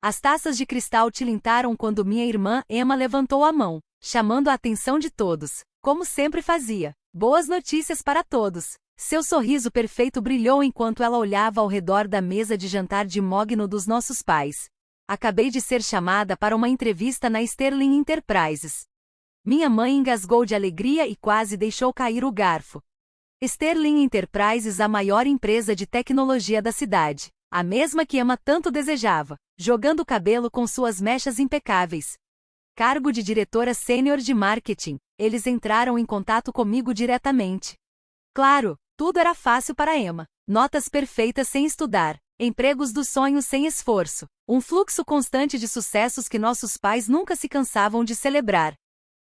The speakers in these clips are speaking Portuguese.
As taças de cristal tilintaram quando minha irmã Emma levantou a mão, chamando a atenção de todos, como sempre fazia. Boas notícias para todos. Seu sorriso perfeito brilhou enquanto ela olhava ao redor da mesa de jantar de mogno dos nossos pais. Acabei de ser chamada para uma entrevista na Sterling Enterprises. Minha mãe engasgou de alegria e quase deixou cair o garfo. Sterling Enterprises, a maior empresa de tecnologia da cidade. A mesma que Emma tanto desejava, jogando o cabelo com suas mechas impecáveis. Cargo de diretora sênior de marketing. Eles entraram em contato comigo diretamente. Claro, tudo era fácil para Emma. Notas perfeitas sem estudar, empregos dos sonhos sem esforço, um fluxo constante de sucessos que nossos pais nunca se cansavam de celebrar.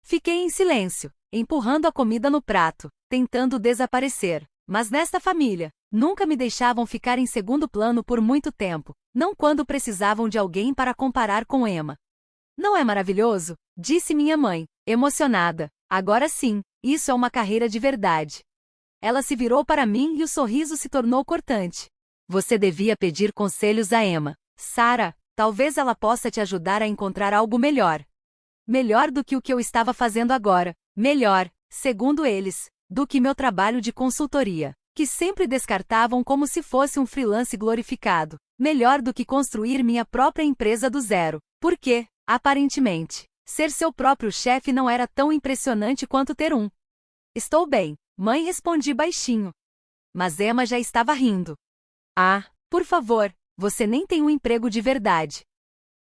Fiquei em silêncio, empurrando a comida no prato, tentando desaparecer. Mas nesta família, nunca me deixavam ficar em segundo plano por muito tempo, não quando precisavam de alguém para comparar com Emma. Não é maravilhoso? Disse minha mãe, emocionada. Agora sim, isso é uma carreira de verdade. Ela se virou para mim e o sorriso se tornou cortante. Você devia pedir conselhos a Emma. Sarah, talvez ela possa te ajudar a encontrar algo melhor. Melhor do que o que eu estava fazendo agora. Melhor, segundo eles, do que meu trabalho de consultoria, que sempre descartavam como se fosse um freelance glorificado. Melhor do que construir minha própria empresa do zero. Porque, aparentemente, ser seu próprio chefe não era tão impressionante quanto ter um. Estou bem, mãe, respondi baixinho. Mas Emma já estava rindo. Ah, por favor, você nem tem um emprego de verdade.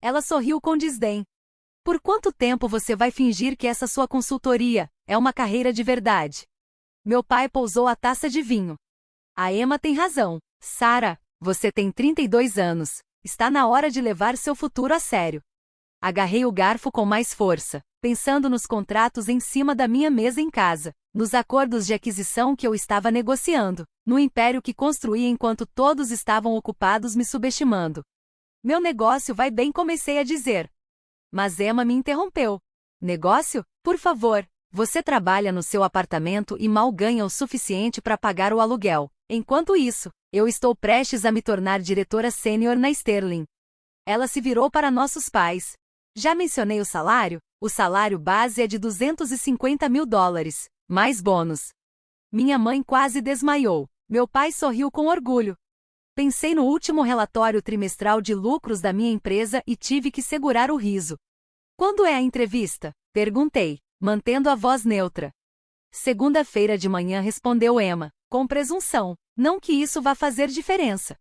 Ela sorriu com desdém. Por quanto tempo você vai fingir que essa sua consultoria é uma carreira de verdade? Meu pai pousou a taça de vinho. A Emma tem razão. Sarah, você tem 32 anos. Está na hora de levar seu futuro a sério. Agarrei o garfo com mais força, pensando nos contratos em cima da minha mesa em casa, nos acordos de aquisição que eu estava negociando, no império que construí enquanto todos estavam ocupados me subestimando. Meu negócio vai bem, comecei a dizer. Mas Emma me interrompeu. Negócio? Por favor, você trabalha no seu apartamento e mal ganha o suficiente para pagar o aluguel. Enquanto isso, eu estou prestes a me tornar diretora sênior na Sterling. Ela se virou para nossos pais. Já mencionei o salário? O salário base é de $250 mil, mais bônus. Minha mãe quase desmaiou. Meu pai sorriu com orgulho. Pensei no último relatório trimestral de lucros da minha empresa e tive que segurar o riso. Quando é a entrevista? Perguntei, mantendo a voz neutra. Segunda-feira de manhã, respondeu Emma, com presunção. Não que isso vá fazer diferença.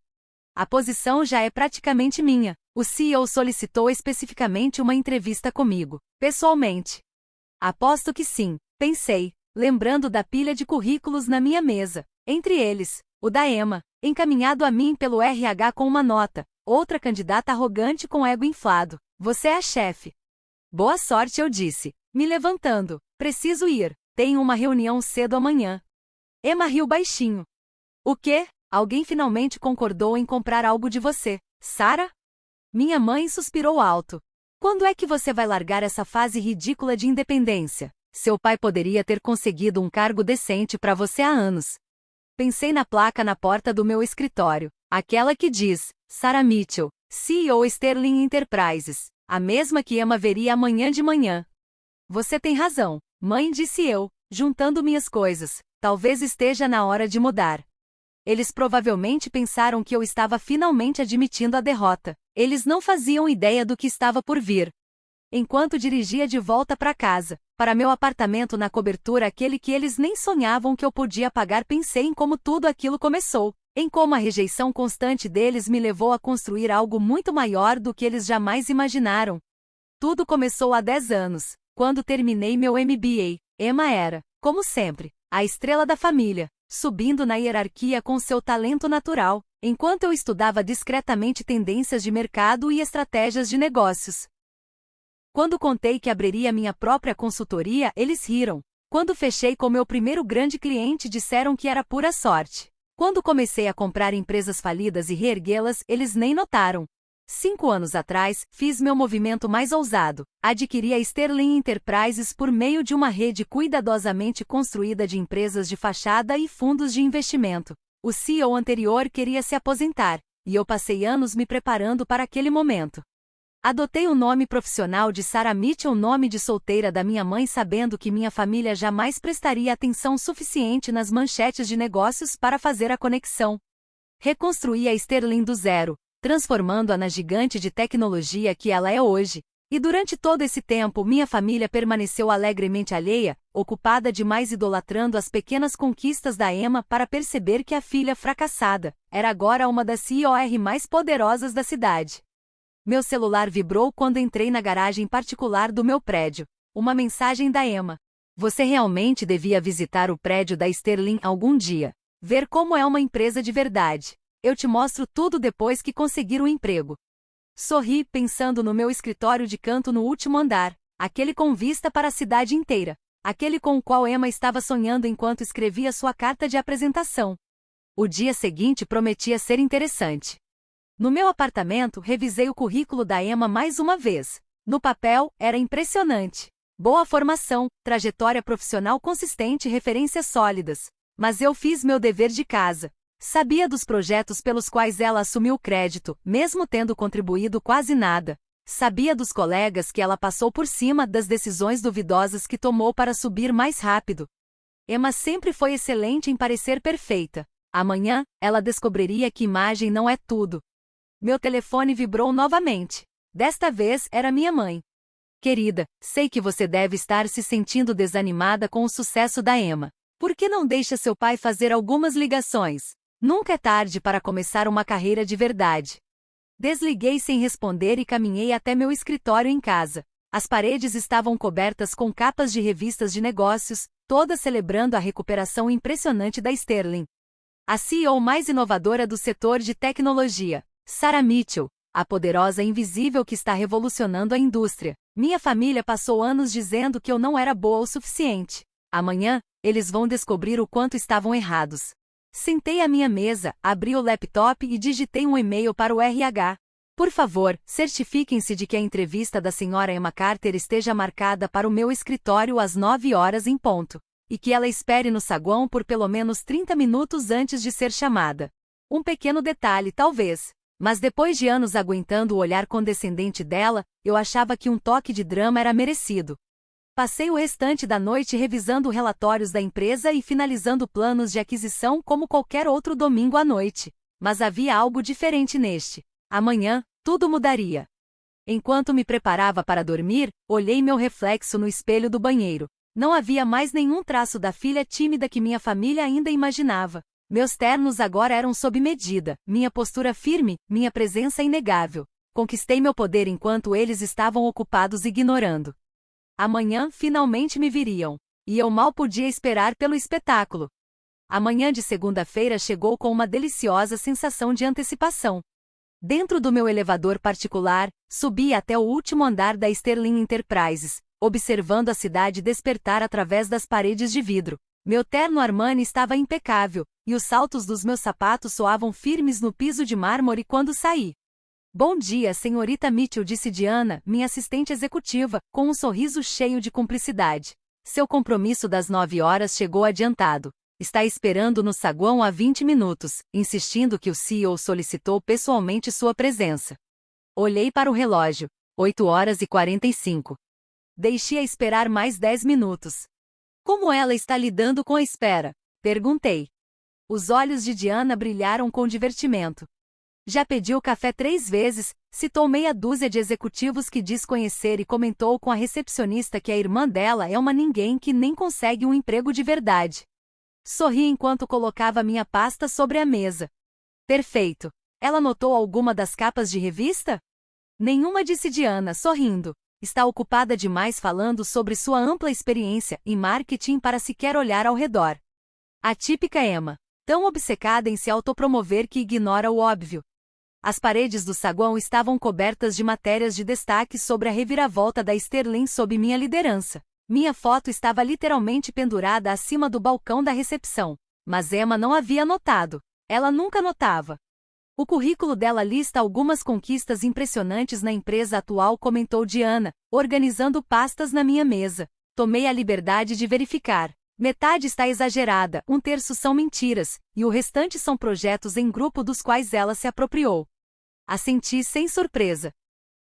A posição já é praticamente minha. O CEO solicitou especificamente uma entrevista comigo, pessoalmente. Aposto que sim, pensei, lembrando da pilha de currículos na minha mesa. Entre eles, o da Emma, encaminhado a mim pelo RH com uma nota. Outra candidata arrogante com ego inflado. Você é a chefe. Boa sorte, eu disse, me levantando. Preciso ir. Tenho uma reunião cedo amanhã. Emma riu baixinho. O quê? Alguém finalmente concordou em comprar algo de você, Sarah? Minha mãe suspirou alto. Quando é que você vai largar essa fase ridícula de independência? Seu pai poderia ter conseguido um cargo decente para você há anos. Pensei na placa na porta do meu escritório, aquela que diz, Sarah Mitchell, CEO Sterling Enterprises, a mesma que Emma veria amanhã de manhã. Você tem razão, mãe, disse eu, juntando minhas coisas. Talvez esteja na hora de mudar. Eles provavelmente pensaram que eu estava finalmente admitindo a derrota. Eles não faziam ideia do que estava por vir. Enquanto dirigia de volta para casa, para meu apartamento na cobertura, aquele que eles nem sonhavam que eu podia pagar, pensei em como tudo aquilo começou, em como a rejeição constante deles me levou a construir algo muito maior do que eles jamais imaginaram. Tudo começou há 10 anos, quando terminei meu MBA. Emma era, como sempre, a estrela da família, subindo na hierarquia com seu talento natural, enquanto eu estudava discretamente tendências de mercado e estratégias de negócios. Quando contei que abriria minha própria consultoria, eles riram. Quando fechei com meu primeiro grande cliente, disseram que era pura sorte. Quando comecei a comprar empresas falidas e reerguê-las, eles nem notaram. 5 anos atrás, fiz meu movimento mais ousado. Adquiri a Sterling Enterprises por meio de uma rede cuidadosamente construída de empresas de fachada e fundos de investimento. O CEO anterior queria se aposentar, e eu passei anos me preparando para aquele momento. Adotei o nome profissional de Sarah Mitchell, nome de solteira da minha mãe, sabendo que minha família jamais prestaria atenção suficiente nas manchetes de negócios para fazer a conexão. Reconstruí a Sterling do zero, transformando-a na gigante de tecnologia que ela é hoje. E durante todo esse tempo minha família permaneceu alegremente alheia, ocupada demais idolatrando as pequenas conquistas da Emma para perceber que a filha fracassada era agora uma das CEOs mais poderosas da cidade. Meu celular vibrou quando entrei na garagem particular do meu prédio. Uma mensagem da Emma. Você realmente devia visitar o prédio da Sterling algum dia. Ver como é uma empresa de verdade. Eu te mostro tudo depois que conseguir o emprego. Sorri, pensando no meu escritório de canto no último andar, aquele com vista para a cidade inteira, aquele com o qual Emma estava sonhando enquanto escrevia sua carta de apresentação. O dia seguinte prometia ser interessante. No meu apartamento, revisei o currículo da Emma mais uma vez. No papel, era impressionante. Boa formação, trajetória profissional consistente e referências sólidas. Mas eu fiz meu dever de casa. Sabia dos projetos pelos quais ela assumiu crédito, mesmo tendo contribuído quase nada. Sabia dos colegas que ela passou por cima das decisões duvidosas que tomou para subir mais rápido. Emma sempre foi excelente em parecer perfeita. Amanhã, ela descobriria que imagem não é tudo. Meu telefone vibrou novamente. Desta vez, era minha mãe. Querida, sei que você deve estar se sentindo desanimada com o sucesso da Emma. Por que não deixa seu pai fazer algumas ligações? Nunca é tarde para começar uma carreira de verdade. Desliguei sem responder e caminhei até meu escritório em casa. As paredes estavam cobertas com capas de revistas de negócios, todas celebrando a recuperação impressionante da Sterling. A CEO mais inovadora do setor de tecnologia, Sarah Mitchell, a poderosa invisível que está revolucionando a indústria. Minha família passou anos dizendo que eu não era boa o suficiente. Amanhã, eles vão descobrir o quanto estavam errados. Sentei à minha mesa, abri o laptop e digitei um e-mail para o RH. Por favor, certifiquem-se de que a entrevista da senhora Emma Carter esteja marcada para o meu escritório às 9 horas em ponto. E que ela espere no saguão por pelo menos 30 minutos antes de ser chamada. Um pequeno detalhe, talvez. Mas depois de anos aguentando o olhar condescendente dela, eu achava que um toque de drama era merecido. Passei o restante da noite revisando relatórios da empresa e finalizando planos de aquisição como qualquer outro domingo à noite. Mas havia algo diferente neste. Amanhã, tudo mudaria. Enquanto me preparava para dormir, olhei meu reflexo no espelho do banheiro. Não havia mais nenhum traço da filha tímida que minha família ainda imaginava. Meus ternos agora eram sob medida, minha postura firme, minha presença inegável. Conquistei meu poder enquanto eles estavam ocupados ignorando. Amanhã finalmente me viriam. E eu mal podia esperar pelo espetáculo. A manhã de segunda-feira chegou com uma deliciosa sensação de antecipação. Dentro do meu elevador particular, subi até o último andar da Sterling Enterprises, observando a cidade despertar através das paredes de vidro. Meu terno Armani estava impecável, e os saltos dos meus sapatos soavam firmes no piso de mármore quando saí. Bom dia, senhorita Mitchell, disse Diana, minha assistente executiva, com um sorriso cheio de cumplicidade. Seu compromisso das 9 horas chegou adiantado. Está esperando no saguão há 20 minutos, insistindo que o CEO solicitou pessoalmente sua presença. Olhei para o relógio. 8 horas e 45. Deixei-a esperar mais 10 minutos. Como ela está lidando com a espera? Perguntei. Os olhos de Diana brilharam com divertimento. Já pediu café 3 vezes, citou meia dúzia de executivos que diz conhecer e comentou com a recepcionista que a irmã dela é uma ninguém que nem consegue um emprego de verdade. Sorri enquanto colocava minha pasta sobre a mesa. Perfeito. Ela notou alguma das capas de revista? Nenhuma, disse Diana, sorrindo. Está ocupada demais falando sobre sua ampla experiência em marketing para sequer olhar ao redor. A típica Emma, tão obcecada em se autopromover que ignora o óbvio. As paredes do saguão estavam cobertas de matérias de destaque sobre a reviravolta da Sterling sob minha liderança. Minha foto estava literalmente pendurada acima do balcão da recepção. Mas Emma não havia notado. Ela nunca notava. O currículo dela lista algumas conquistas impressionantes na empresa atual, comentou Diana, organizando pastas na minha mesa. Tomei a liberdade de verificar. Metade está exagerada, 1/3 são mentiras, e o restante são projetos em grupo dos quais ela se apropriou. Assenti sem surpresa.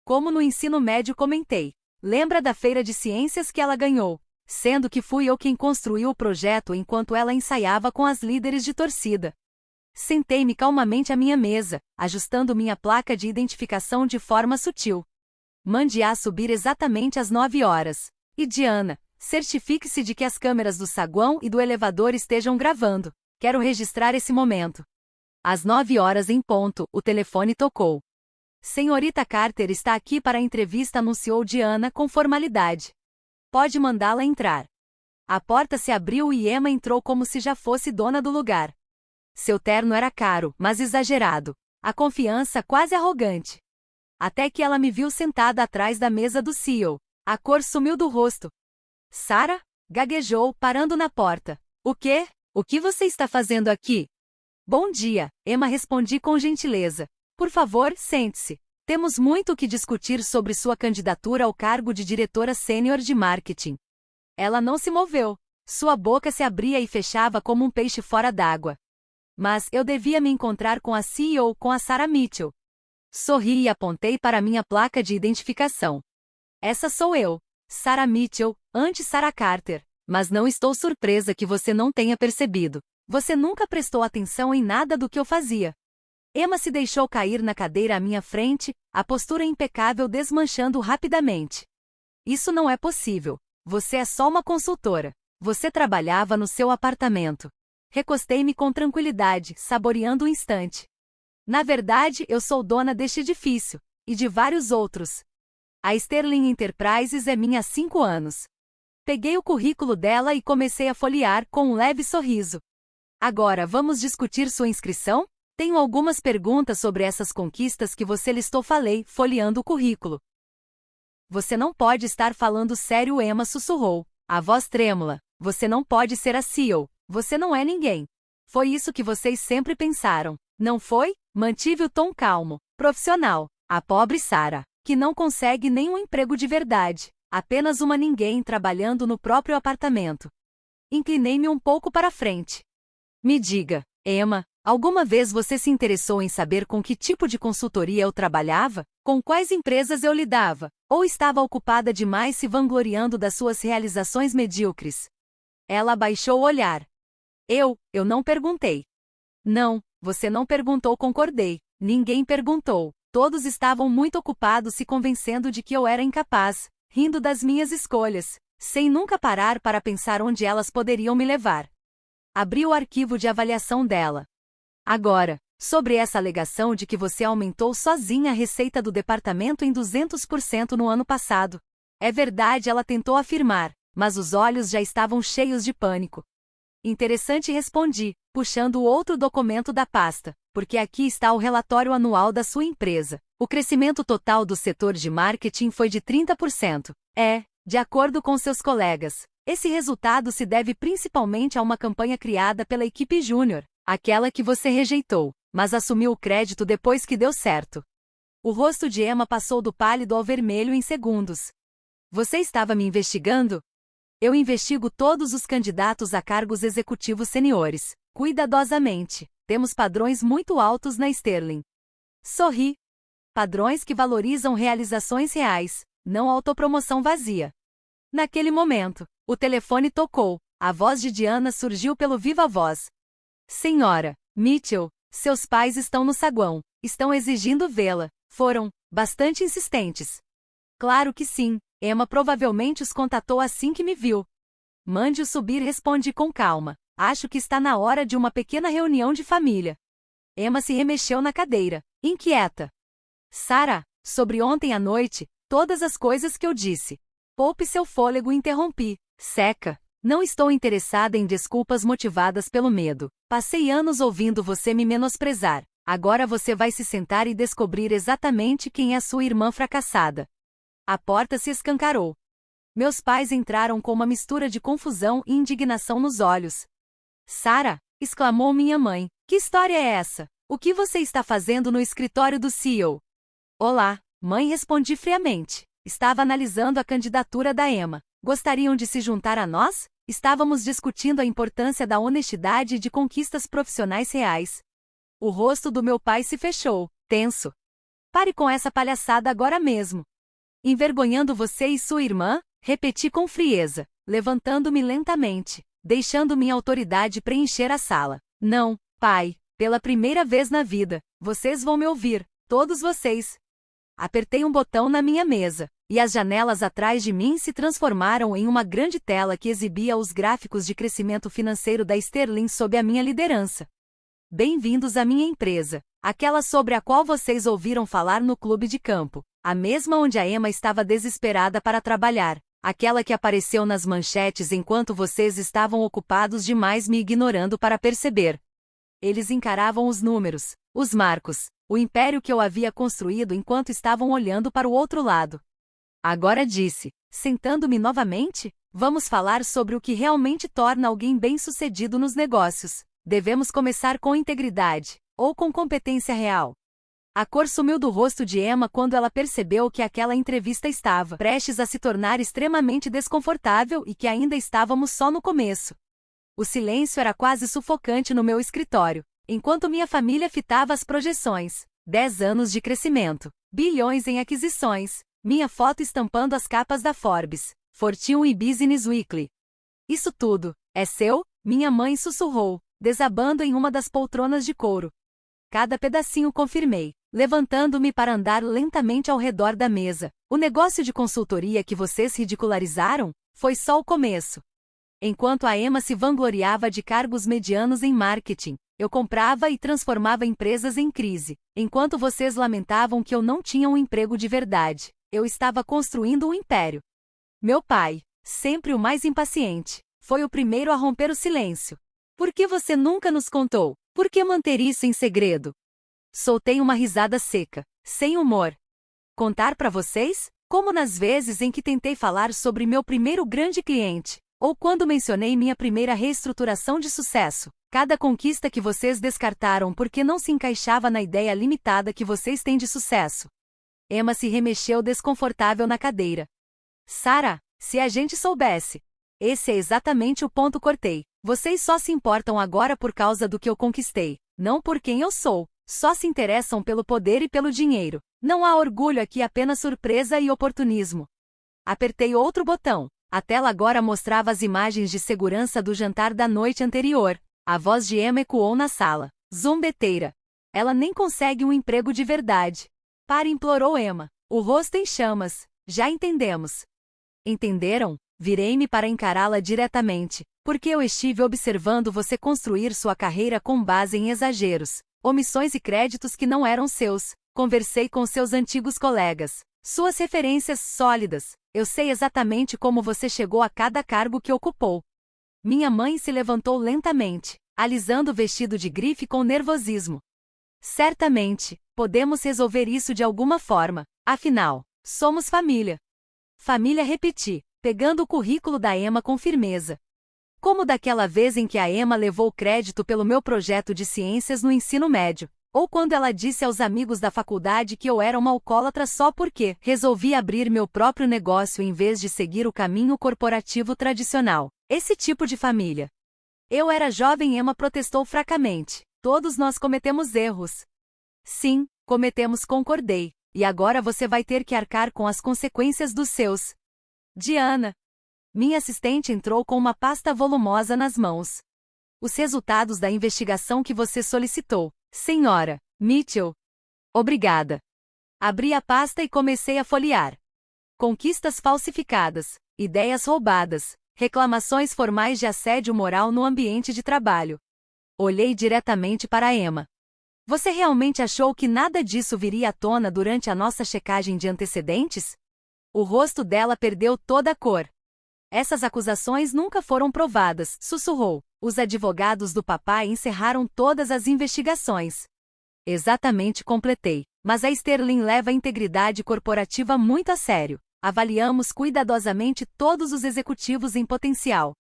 Como no ensino médio comentei. Lembra da feira de ciências que ela ganhou? Sendo que fui eu quem construiu o projeto enquanto ela ensaiava com as líderes de torcida. Sentei-me calmamente à minha mesa, ajustando minha placa de identificação de forma sutil. Mande-a subir exatamente às 9 horas. E Diana, certifique-se de que as câmeras do saguão e do elevador estejam gravando. Quero registrar esse momento. Às 9 horas em ponto, o telefone tocou. Senhorita Carter está aqui para a entrevista, anunciou Diana com formalidade. Pode mandá-la entrar. A porta se abriu e Emma entrou como se já fosse dona do lugar. Seu terno era caro, mas exagerado. A confiança quase arrogante. Até que ela me viu sentada atrás da mesa do CEO. A cor sumiu do rosto. Sarah? Gaguejou, parando na porta. O quê? O que você está fazendo aqui? Bom dia, Emma, respondi com gentileza. Por favor, sente-se. Temos muito o que discutir sobre sua candidatura ao cargo de diretora sênior de marketing. Ela não se moveu. Sua boca se abria e fechava como um peixe fora d'água. Mas eu devia me encontrar com a CEO, com a Sarah Mitchell. Sorri e apontei para minha placa de identificação. Essa sou eu, Sarah Mitchell, antes Sarah Carter. Mas não estou surpresa que você não tenha percebido. Você nunca prestou atenção em nada do que eu fazia. Emma se deixou cair na cadeira à minha frente, a postura impecável desmanchando rapidamente. Isso não é possível. Você é só uma consultora. Você trabalhava no seu apartamento. Recostei-me com tranquilidade, saboreando o instante. Na verdade, eu sou dona deste edifício, e de vários outros. A Sterling Enterprises é minha há 5 anos. Peguei o currículo dela e comecei a folhear com um leve sorriso. Agora vamos discutir sua inscrição? Tenho algumas perguntas sobre essas conquistas que você listou, falei, folheando o currículo. Você não pode estar falando sério, Emma sussurrou, a voz trêmula. Você não pode ser a CEO. Você não é ninguém. Foi isso que vocês sempre pensaram, não foi? Mantive o tom calmo, profissional. A pobre Sarah, que não consegue nenhum emprego de verdade. Apenas uma ninguém trabalhando no próprio apartamento. Inclinei-me um pouco para frente. Me diga, Emma, alguma vez você se interessou em saber com que tipo de consultoria eu trabalhava? Com quais empresas eu lidava? Ou estava ocupada demais se vangloriando das suas realizações medíocres? Ela abaixou o olhar. Eu não perguntei. Não, você não perguntou, concordei. Ninguém perguntou. Todos estavam muito ocupados se convencendo de que eu era incapaz, rindo das minhas escolhas, sem nunca parar para pensar onde elas poderiam me levar. Abri o arquivo de avaliação dela. Agora, sobre essa alegação de que você aumentou sozinha a receita do departamento em 200% no ano passado. É verdade, ela tentou afirmar, mas os olhos já estavam cheios de pânico. Interessante, respondi, puxando o outro documento da pasta, porque aqui está o relatório anual da sua empresa. O crescimento total do setor de marketing foi de 30%. De acordo com seus colegas, esse resultado se deve principalmente a uma campanha criada pela equipe júnior, aquela que você rejeitou, mas assumiu o crédito depois que deu certo. O rosto de Emma passou do pálido ao vermelho em segundos. Você estava me investigando? Eu investigo todos os candidatos a cargos executivos seniores, cuidadosamente. Temos padrões muito altos na Sterling. Sorri. Padrões que valorizam realizações reais, não autopromoção vazia. Naquele momento, o telefone tocou. A voz de Diana surgiu pelo viva voz. Senhora Mitchell, seus pais estão no saguão. Estão exigindo vê-la. Foram bastante insistentes. Claro que sim. Emma provavelmente os contatou assim que me viu. Mande-o subir, respondi com calma. Acho que está na hora de uma pequena reunião de família. Emma se remexeu na cadeira, inquieta. Sarah, sobre ontem à noite, todas as coisas que eu disse. Poupe seu fôlego, interrompi. Seca. Não estou interessada em desculpas motivadas pelo medo. Passei anos ouvindo você me menosprezar. Agora você vai se sentar e descobrir exatamente quem é sua irmã fracassada. A porta se escancarou. Meus pais entraram com uma mistura de confusão e indignação nos olhos. Sarah, exclamou minha mãe, que história é essa? O que você está fazendo no escritório do CEO? Olá, mãe, respondi friamente. Estava analisando a candidatura da Emma. Gostariam de se juntar a nós? Estávamos discutindo a importância da honestidade e de conquistas profissionais reais. O rosto do meu pai se fechou, tenso. Pare com essa palhaçada agora mesmo. Envergonhando você e sua irmã? Repeti com frieza, levantando-me lentamente, deixando minha autoridade preencher a sala. Não, pai, pela primeira vez na vida, vocês vão me ouvir, todos vocês. Apertei um botão na minha mesa, e as janelas atrás de mim se transformaram em uma grande tela que exibia os gráficos de crescimento financeiro da Sterling sob a minha liderança. Bem-vindos à minha empresa, aquela sobre a qual vocês ouviram falar no clube de campo, a mesma onde a Emma estava desesperada para trabalhar, aquela que apareceu nas manchetes enquanto vocês estavam ocupados demais me ignorando para perceber. Eles encaravam os números, os marcos, o império que eu havia construído enquanto estavam olhando para o outro lado. Agora disse, sentando-me novamente, vamos falar sobre o que realmente torna alguém bem-sucedido nos negócios. Devemos começar com integridade, ou com competência real. A cor sumiu do rosto de Emma quando ela percebeu que aquela entrevista estava prestes a se tornar extremamente desconfortável e que ainda estávamos só no começo. O silêncio era quase sufocante no meu escritório, enquanto minha família fitava as projeções. 10 anos de crescimento, bilhões em aquisições, minha foto estampando as capas da Forbes, Fortune e Business Weekly. Isso tudo, é seu? Minha mãe sussurrou, desabando em uma das poltronas de couro. Cada pedacinho confirmei, levantando-me para andar lentamente ao redor da mesa. O negócio de consultoria que vocês ridicularizaram foi só o começo. Enquanto a Emma se vangloriava de cargos medianos em marketing, eu comprava e transformava empresas em crise. Enquanto vocês lamentavam que eu não tinha um emprego de verdade, eu estava construindo um império. Meu pai, sempre o mais impaciente, foi o primeiro a romper o silêncio. Por que você nunca nos contou? Por que manter isso em segredo? Soltei uma risada seca, sem humor. Contar para vocês? Como nas vezes em que tentei falar sobre meu primeiro grande cliente, ou quando mencionei minha primeira reestruturação de sucesso, cada conquista que vocês descartaram porque não se encaixava na ideia limitada que vocês têm de sucesso. Emma se remexeu desconfortável na cadeira. Sarah, se a gente soubesse. Esse é exatamente o ponto, cortei. Vocês só se importam agora por causa do que eu conquistei, não por quem eu sou. Só se interessam pelo poder e pelo dinheiro. Não há orgulho aqui, apenas surpresa e oportunismo. Apertei outro botão. A tela agora mostrava as imagens de segurança do jantar da noite anterior. A voz de Emma ecoou na sala. Zombeteira. Ela nem consegue um emprego de verdade. Pare, implorou Emma, o rosto em chamas. Já entendemos. Entenderam? Virei-me para encará-la diretamente, porque eu estive observando você construir sua carreira com base em exageros, omissões e créditos que não eram seus. Conversei com seus antigos colegas. Suas referências sólidas. Eu sei exatamente como você chegou a cada cargo que ocupou. Minha mãe se levantou lentamente, alisando o vestido de grife com nervosismo. Certamente, podemos resolver isso de alguma forma. Afinal, somos família. Família, repeti, pegando o currículo da Emma com firmeza. Como daquela vez em que a Emma levou crédito pelo meu projeto de ciências no ensino médio, ou quando ela disse aos amigos da faculdade que eu era uma alcoólatra só porque resolvi abrir meu próprio negócio em vez de seguir o caminho corporativo tradicional. Esse tipo de família. Eu era jovem, Emma protestou fracamente. Todos nós cometemos erros. Sim, cometemos, concordei. E agora você vai ter que arcar com as consequências dos seus. Diana. Minha assistente entrou com uma pasta volumosa nas mãos. Os resultados da investigação que você solicitou, senhora Mitchell. Obrigada. Abri a pasta e comecei a folhear. Conquistas falsificadas, ideias roubadas, reclamações formais de assédio moral no ambiente de trabalho. Olhei diretamente para Emma. Você realmente achou que nada disso viria à tona durante a nossa checagem de antecedentes? O rosto dela perdeu toda a cor. Essas acusações nunca foram provadas, sussurrou. Os advogados do papai encerraram todas as investigações. Exatamente, completei. Mas a Sterling leva a integridade corporativa muito a sério. Avaliamos cuidadosamente todos os executivos em potencial.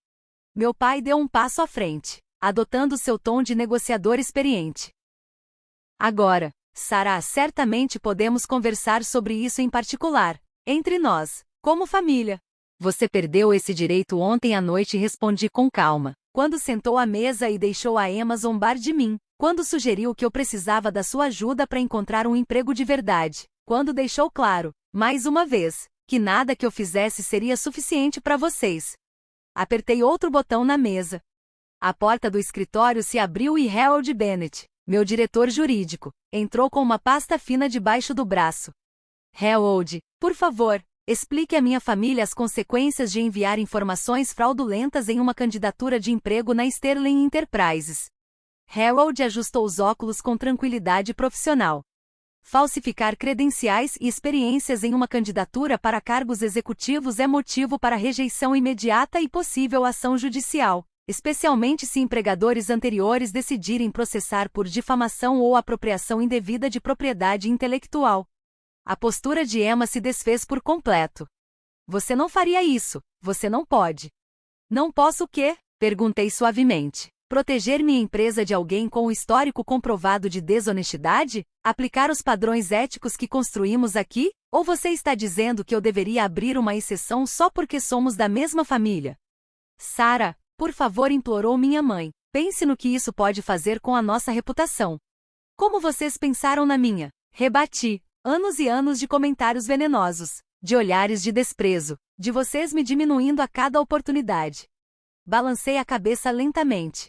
Meu pai deu um passo à frente, adotando seu tom de negociador experiente. Agora, Sarah, certamente podemos conversar sobre isso em particular, entre nós, como família. Você perdeu esse direito ontem à noite, respondi com calma, quando sentou à mesa e deixou a Emma zombar de mim. Quando sugeriu que eu precisava da sua ajuda para encontrar um emprego de verdade. Quando deixou claro, mais uma vez, que nada que eu fizesse seria suficiente para vocês. Apertei outro botão na mesa. A porta do escritório se abriu e Harold Bennett, meu diretor jurídico, entrou com uma pasta fina debaixo do braço. Harold, por favor, explique à minha família as consequências de enviar informações fraudulentas em uma candidatura de emprego na Sterling Enterprises. Harold ajustou os óculos com tranquilidade profissional. Falsificar credenciais e experiências em uma candidatura para cargos executivos é motivo para rejeição imediata e possível ação judicial, especialmente se empregadores anteriores decidirem processar por difamação ou apropriação indevida de propriedade intelectual. A postura de Emma se desfez por completo. Você não faria isso, você não pode. Não posso o quê? Perguntei suavemente. Proteger minha empresa de alguém com um histórico comprovado de desonestidade? Aplicar os padrões éticos que construímos aqui? Ou você está dizendo que eu deveria abrir uma exceção só porque somos da mesma família? Sarah, por favor, implorou minha mãe. Pense no que isso pode fazer com a nossa reputação. Como vocês pensaram na minha? Rebati. Anos e anos de comentários venenosos, de olhares de desprezo, de vocês me diminuindo a cada oportunidade. Balancei a cabeça lentamente.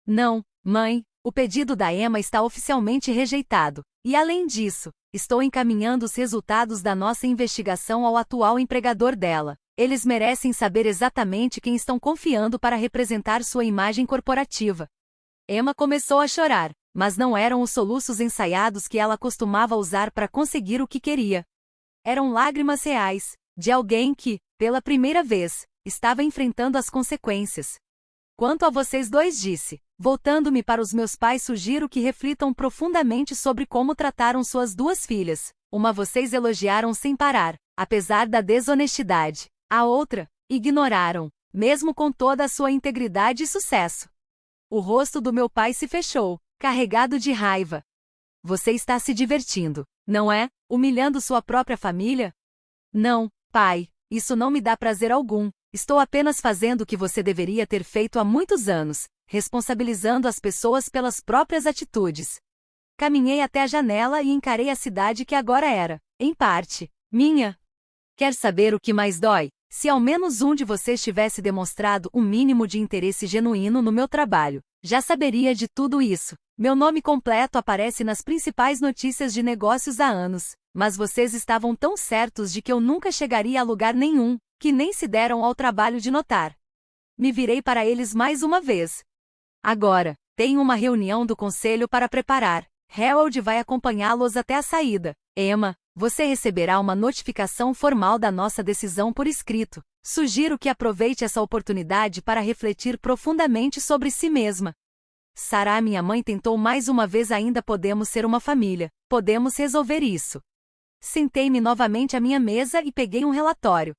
Não, mãe, o pedido da Emma está oficialmente rejeitado, e além disso, estou encaminhando os resultados da nossa investigação ao atual empregador dela. Eles merecem saber exatamente quem estão confiando para representar sua imagem corporativa. Emma começou a chorar, mas não eram os soluços ensaiados que ela costumava usar para conseguir o que queria. Eram lágrimas reais, de alguém que, pela primeira vez, estava enfrentando as consequências. Quanto a vocês dois, disse, voltando-me para os meus pais, sugiro que reflitam profundamente sobre como trataram suas duas filhas. Uma vocês elogiaram sem parar, apesar da desonestidade. A outra, ignoraram, mesmo com toda a sua integridade e sucesso. O rosto do meu pai se fechou, carregado de raiva. Você está se divertindo, não é? Humilhando sua própria família? Não, pai, isso não me dá prazer algum. Estou apenas fazendo o que você deveria ter feito há muitos anos, responsabilizando as pessoas pelas próprias atitudes. Caminhei até a janela e encarei a cidade que agora era, em parte, minha. Quer saber o que mais dói? Se ao menos um de vocês tivesse demonstrado um mínimo de interesse genuíno no meu trabalho, já saberia de tudo isso. Meu nome completo aparece nas principais notícias de negócios há anos, mas vocês estavam tão certos de que eu nunca chegaria a lugar nenhum, que nem se deram ao trabalho de notar. Me virei para eles mais uma vez. Agora, tenho uma reunião do conselho para preparar. Harold vai acompanhá-los até a saída. Emma, você receberá uma notificação formal da nossa decisão por escrito. Sugiro que aproveite essa oportunidade para refletir profundamente sobre si mesma. Sarah, minha mãe, tentou mais uma vez. Ainda podemos ser uma família. Podemos resolver isso. Sentei-me novamente à minha mesa e peguei um relatório.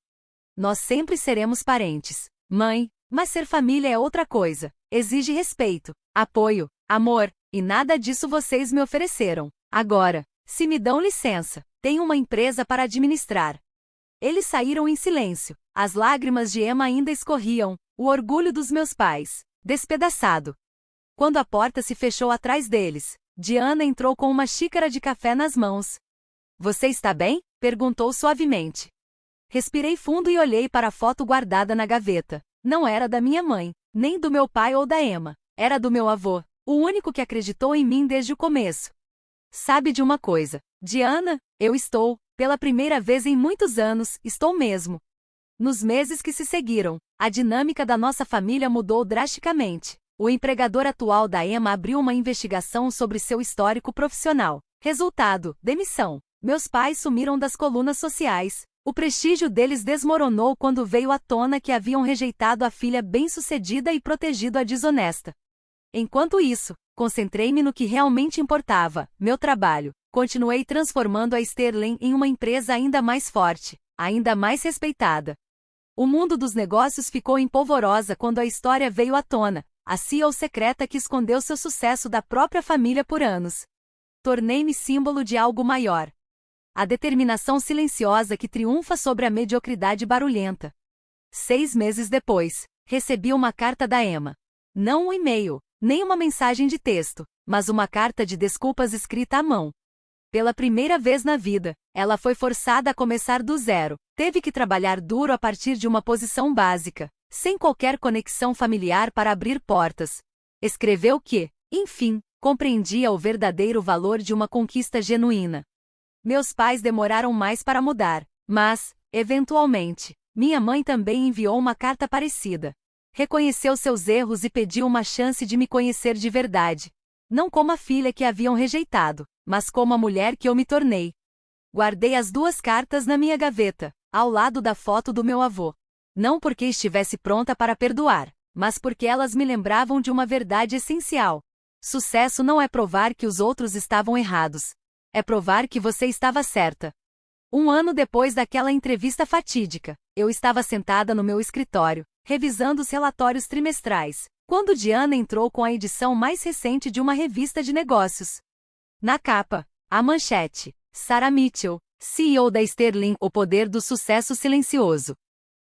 Nós sempre seremos parentes, mãe, mas ser família é outra coisa. Exige respeito, apoio, amor, e nada disso vocês me ofereceram. Agora, se me dão licença, tenho uma empresa para administrar. Eles saíram em silêncio. As lágrimas de Emma ainda escorriam, o orgulho dos meus pais, despedaçado. Quando a porta se fechou atrás deles, Diana entrou com uma xícara de café nas mãos. Você está bem? Perguntou suavemente. Respirei fundo e olhei para a foto guardada na gaveta. Não era da minha mãe, nem do meu pai ou da Emma. Era do meu avô, o único que acreditou em mim desde o começo. Sabe de uma coisa, Diana? Eu estou, pela primeira vez em muitos anos, estou mesmo. Nos meses que se seguiram, a dinâmica da nossa família mudou drasticamente. O empregador atual da Emma abriu uma investigação sobre seu histórico profissional. Resultado: demissão. Meus pais sumiram das colunas sociais. O prestígio deles desmoronou quando veio à tona que haviam rejeitado a filha bem-sucedida e protegido a desonesta. Enquanto isso, concentrei-me no que realmente importava, meu trabalho. Continuei transformando a Sterling em uma empresa ainda mais forte, ainda mais respeitada. O mundo dos negócios ficou em polvorosa quando a história veio à tona, a CEO secreta que escondeu seu sucesso da própria família por anos. Tornei-me símbolo de algo maior. A determinação silenciosa que triunfa sobre a mediocridade barulhenta. 6 meses depois, recebi uma carta da Emma. Não um e-mail, nem uma mensagem de texto. mas uma carta de desculpas escrita à mão. Pela primeira vez na vida, ela foi forçada a começar do zero. Teve que trabalhar duro a partir de uma posição básica, sem qualquer conexão familiar para abrir portas. Escreveu que, enfim, compreendia o verdadeiro valor de uma conquista genuína. Meus pais demoraram mais para mudar, mas, eventualmente, minha mãe também enviou uma carta parecida. Reconheceu seus erros e pediu uma chance de me conhecer de verdade. Não como a filha que haviam rejeitado, mas como a mulher que eu me tornei. Guardei as duas cartas na minha gaveta, ao lado da foto do meu avô. Não porque estivesse pronta para perdoar, mas porque elas me lembravam de uma verdade essencial. Sucesso não é provar que os outros estavam errados. É provar que você estava certa. Um ano depois daquela entrevista fatídica, eu estava sentada no meu escritório, revisando os relatórios trimestrais, quando Diana entrou com a edição mais recente de uma revista de negócios. Na capa, a manchete: Sarah Mitchell, CEO da Sterling, o poder do sucesso silencioso.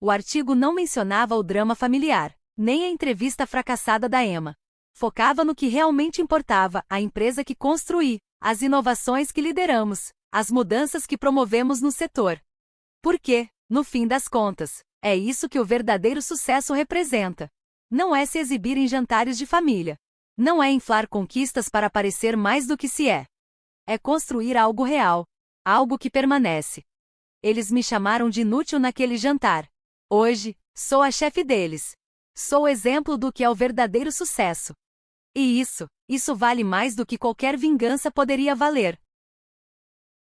O artigo não mencionava o drama familiar, nem a entrevista fracassada da Emma. Focava no que realmente importava: a empresa que construí, as inovações que lideramos, as mudanças que promovemos no setor. Porque, no fim das contas, é isso que o verdadeiro sucesso representa. Não é se exibir em jantares de família. Não é inflar conquistas para parecer mais do que se é. É construir algo real. Algo que permanece. Eles me chamaram de inútil naquele jantar. Hoje, sou a chefe deles. Sou o exemplo do que é o verdadeiro sucesso. E isso vale mais do que qualquer vingança poderia valer.